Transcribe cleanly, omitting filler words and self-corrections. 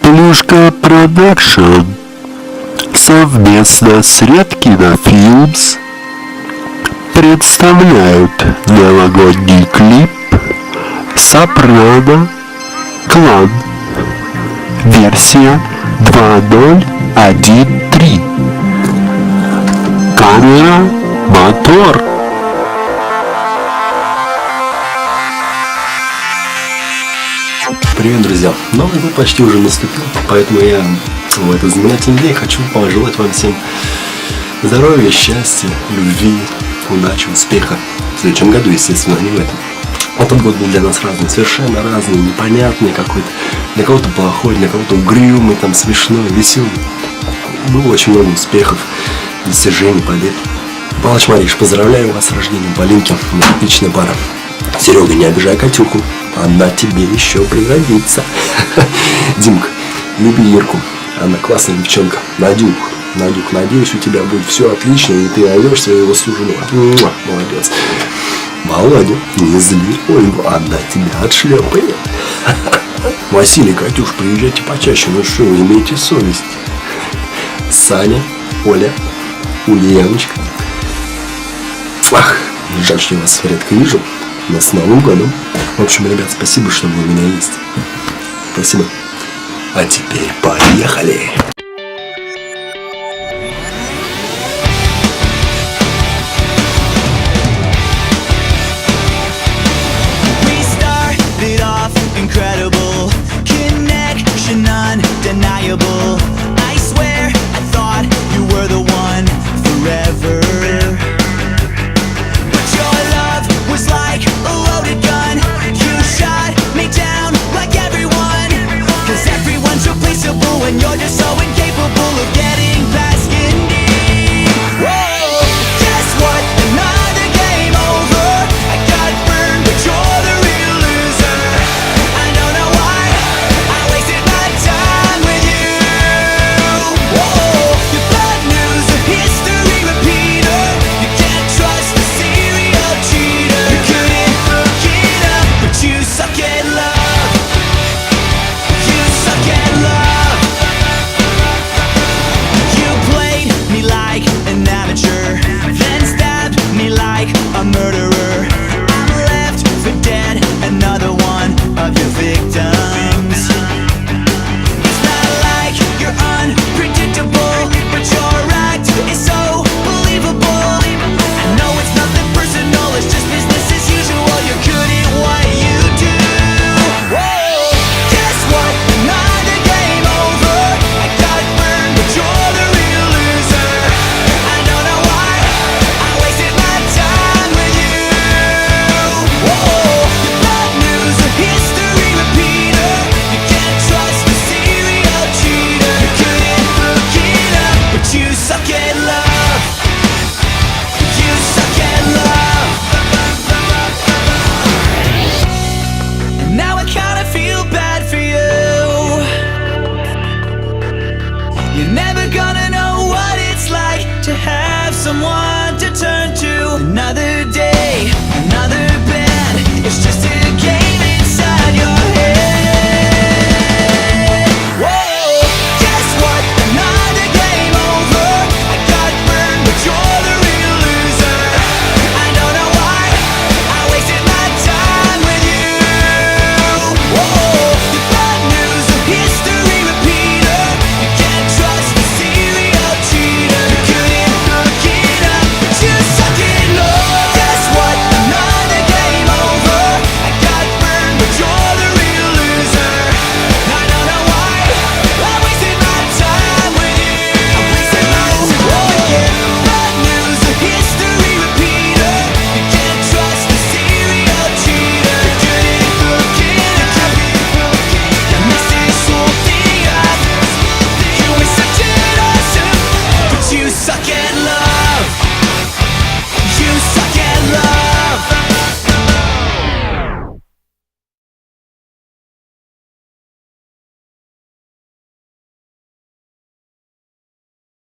Плюшка Продакшн совместно с Red Kino Films представляют новогодний клип «Сопрано. Клан». Версия 2013. Камера, мотор. Привет, друзья! Новый год почти уже наступил, поэтому я в этот знаменательный день хочу пожелать вам всем здоровья, счастья, любви, удачи, успеха. В следующем году, естественно, не в этом. Этот год был для нас разный, совершенно разный, непонятный какой-то. Для кого-то плохой, для кого-то угрюмый, там, смешной, веселый. Было очень много успехов, достижений, побед. Палыч Мариш, поздравляю вас с рождением Полинки. Отличная пара. Серега, не обижай Катюху, она тебе еще пригодится. Димка, люби Ирку, она классная девчонка. Надюх, надеюсь, у тебя будет все отлично, и ты найдешь своего суженого. Молодец. Володя, не зли Ольгу, она тебя отшлепает. Василий, Катюш, приезжайте почаще, ну что, вы имеете совесть. Саня, Оля, Ульяночка. Ах, жаль, что я вас редко вижу. Но с Новым годом. В общем, ребят, спасибо, что вы у меня есть. Спасибо. А теперь поехали. Incredible connection, undeniable. I swear I thought you were the one forever. But your love was like a loaded gun. You shot me down like everyone. Cause everyone's replaceable when you're just so incapable of getting past your knee. Whoa, guess what? Another game over. I got burned, but you're the real loser. I don't know why I wasted my time with you. Whoa, your bad news, a history repeater. You can't trust a serial cheater. You couldn't hook it up, but you suck at love. You suck at love. You played me like an amateur, then stabbed me like a murderer. I'm left for dead, another one of your victims.